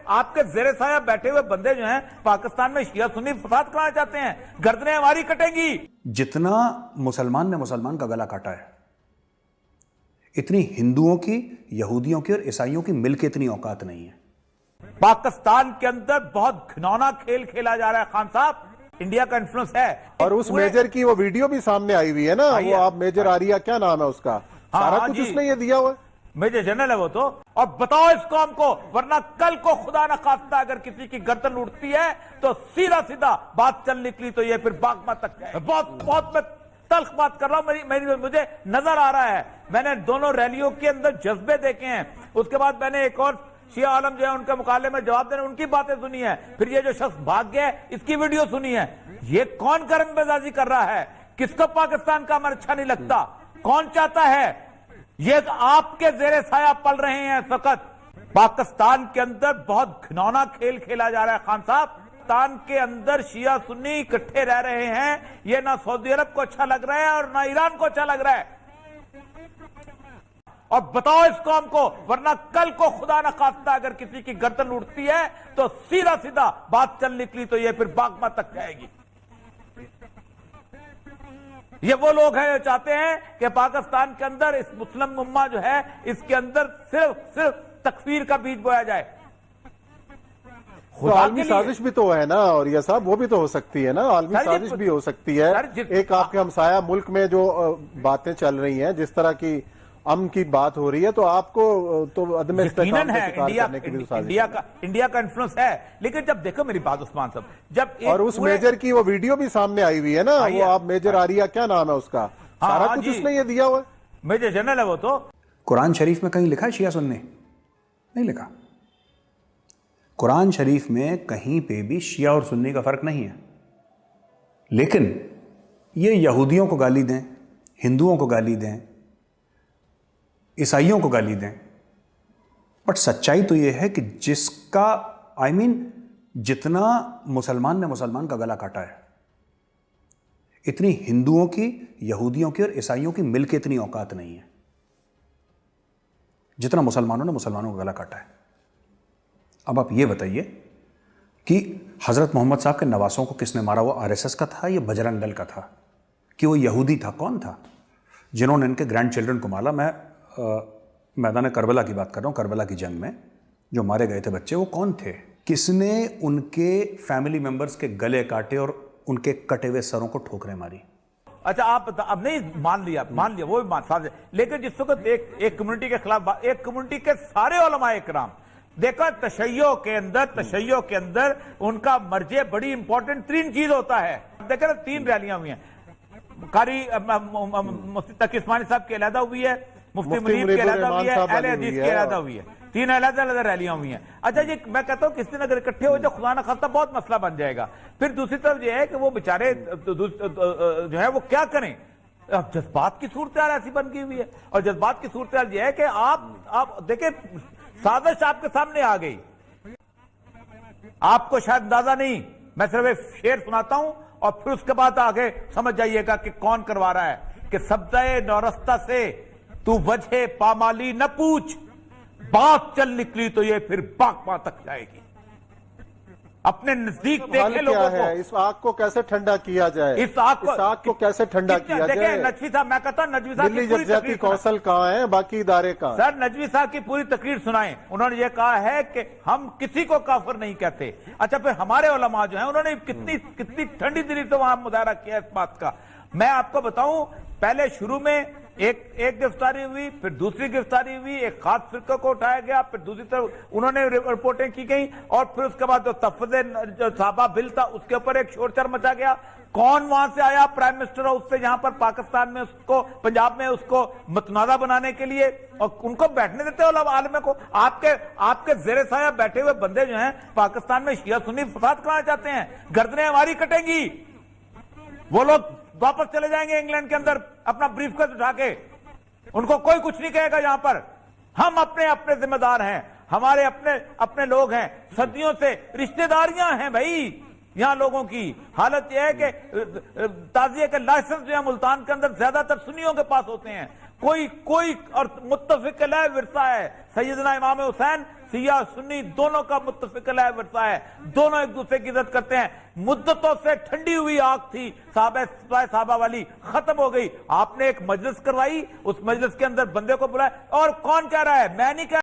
आपके जेरे साया बैठे हुए बंदे जो हैं पाकिस्तान में शिया सुन्नी फसाद कराना चाहते हैं, गर्दनें हमारी कटेंगी। जितना मुसलमान ने मुसलमान का गला काटा है, इतनी हिंदुओं की, यहूदियों की और ईसाइयों की मिलके इतनी औकात नहीं है। पाकिस्तान के अंदर बहुत घिनौना खेल खेला जा रहा है खान साहब, इंडिया का इन्फ्लुएंस है। और उस मेजर की वो वीडियो भी सामने आई हुई है ना, वो आप मेजर आरिया, क्या नाम है उसका, सारा कुछ उसने ये दिया हुआ है, मेजर जनरल है वो तो। और बताओ इस कौम को, वरना कल को खुदा न खास्ता अगर किसी की गर्दन उठती है तो सीधा सीधा बात चल निकली तो ये फिर बागमा तक जाए। बहुत मैं तल्ख बात कर रहा हूं, मुझे नजर आ रहा है, मैंने दोनों रैलियों के अंदर जज्बे देखे हैं। उसके बाद मैंने एक और शिया आलम जो है उनके मुकाबले में जवाब देने उनकी बातें सुनी है, फिर ये जो शख्स भाग गया इसकी वीडियो सुनी है। ये कौन कर्मबाजी कर रहा है? किसको पाकिस्तान का अमर अच्छा नहीं लगता? कौन चाहता है? ये आपके जेरे साया पल रहे हैं इस वक्त। पाकिस्तान के अंदर बहुत घिनौना खेल खेला जा रहा है खान साहब। पाकिस्तान के अंदर शिया सुन्नी इकट्ठे रह रहे हैं, ये ना सऊदी अरब को अच्छा लग रहा है और ना ईरान को अच्छा लग रहा है। और बताओ इस कौम को, वरना कल को खुदा न खास्ता अगर किसी की गर्दन उठती है तो सीधा सीधा बात चल निकली तो ये फिर बागमा तक जाएगी। ये वो लोग हैं जो चाहते हैं कि पाकिस्तान के अंदर इस मुस्लिम उम्मा जो है इसके अंदर सिर्फ तकफीर का बीज बोया जाए। तो आलमी साजिश भी तो है ना, और ये साहब वो भी तो हो सकती है ना, आलमी साजिश भी हो सकती है। एक आपके हमसाया मुल्क में जो बातें चल रही हैं, जिस तरह की अमन की बात हो रही है, तो आपको तो अदम इस्तेकाम का शिकार करने की भी इंडिया का इन्फ्लुएंस है। लेकिन जब देखो मेरी बात उस्मान साहब, जब और उस मेजर की वो वीडियो भी सामने आई हुई है ना, वो आप मेजर आरिया, क्या नाम है उसका, सारा कुछ उसने ये दिया हुआ है, मेजर जनरल है वो तो। कुरान शरीफ में कहीं लिखा है शिया सुन्नी? नहीं लिखा। कुरान शरीफ में कहीं पे भी शिया और सुन्नी का फर्क नहीं है। लेकिन ये यहूदियों को गाली दें, हिंदुओं को गाली दें, ईसाइयों को गाली दें, बट सच्चाई तो यह है कि जिसका जितना मुसलमान ने मुसलमान का गला काटा है, इतनी हिंदुओं की, यहूदियों की और ईसाइयों की मिलके इतनी औकात नहीं है जितना मुसलमानों ने मुसलमानों का गला काटा है। अब आप ये बताइए कि हजरत मोहम्मद साहब के नवासों को किसने मारा? वो आरएसएस का था या बजरंग दल का था कि वो यहूदी था? कौन था जिन्होंने इनके ग्रैंड चिल्ड्रन को मारा? मैं मैदान करबला की बात कर रहा हूँ। करबला की जंग में जो मारे गए थे बच्चे, वो कौन थे? किसने उनके फैमिली मेंबर्स के गले काटे और उनके कटे हुए सरों को ठोकरें मारी? अच्छा आप बता, अब नहीं मान लिया वो भी मान, लेकिन जिस वक्त एक कम्युनिटी के खिलाफ, एक कम्युनिटी के सारे उलमाए किराम देखो, तशय्यो के अंदर उनका मर्जे बड़ी इंपॉर्टेंट तीन चीज होता है। देखो 3 रैलियां हुई हैं, कारी मुफ्ती तकी उस्मानी साहब की अलहदा हुई है, मुफ्ती मुनीर की अलहदा हुई है, अहले हदीस की अलहदा हुई है, 3 अलग-अलग रैलियां हुई हैं। अच्छा जी, मैं कहता हूं किस दिन अगर इकट्ठे हो जाए खुदा ना खास्ता बहुत मसला बन जाएगा। फिर दूसरी तरफ यह है कि वो बेचारे जो है वो क्या करें, जज्बात की सूरत ऐसी बन गई हुई है। और जज्बात की सूरत यह है कि आप देखें, साजिश आपके सामने आ गई, आपको शायद अंदाजा नहीं, मैं सिर्फ एक शेर सुनाता हूं और फिर उसके बाद आगे समझ जाइएगा कि कौन करवा रहा है। कि सब्ज़े नौरस्ता से तू वजह पामाली न पूछ, बात चल निकली तो ये फिर बागमा तक जाएगी। अपने नजदीक देखे लोगों को, इस आग को कैसे ठंडा किया जाए, इस आग को कैसे ठंडा किया जाए। नजवी साहब, मैं कहता हूं नजवी साहब दिल्ली जज्बाती कौंसल कहाँ है, बाकी इदारे कहाँ? सर नजवी साहब की पूरी तकरीर सुनाएं। उन्होंने ये कहा है कि हम किसी को काफिर नहीं कहते। अच्छा, फिर हमारे उलमा जो है उन्होंने कितनी ठंडी दिली से वहां मुजाहरा किया इस बात का। मैं आपको बताऊं, पहले शुरू में एक गिरफ्तारी हुई, फिर दूसरी गिरफ्तारी हुई, एक खास फिरके को उठाया गया, फिर दूसरी तरफ उन्होंने रिपोर्टें की गई, और फिर उसके बाद जो तफज़े जो साहबा बिल था उसके ऊपर एक शोरशर मचा गया। कौन वहां से आया? प्राइम मिनिस्टर हाउस से, जहां पर पाकिस्तान में उसको, पंजाब में उसको मतनादा बनाने के लिए, और उनको बैठने देते हो आलम को। आपके जेरे साया बैठे हुए बंदे जो हैं पाकिस्तान में शिया सुन्नी फसाद कराना चाहते हैं, गर्दनें हमारी कटेंगी। वो लोग वापस चले जाएंगे इंग्लैंड के अंदर अपना ब्रीफकेस उठा के, उनको कोई कुछ नहीं कहेगा। यहां पर हम अपने जिम्मेदार हैं, हमारे अपने लोग हैं, सदियों से रिश्तेदारियां हैं भाई यहां लोगों की। हालत यह है कि ताजिए के लाइसेंस जो है मुल्तान के अंदर ज्यादातर सुन्नियों के पास होते हैं। कोई और मुत्तफिक विरसा है, सैयदना इमाम हुसैन सिया सुन्नी दोनों का मुत्तफिकल है वर्षा है, दोनों एक दूसरे की इज्जत करते हैं। मुद्दतों से ठंडी हुई आग थी साहबा वाली, खत्म हो गई। आपने एक मजलिस करवाई, उस मजलिस के अंदर बंदे को बुलाया, और कौन कह रहा है, मैं नहीं कह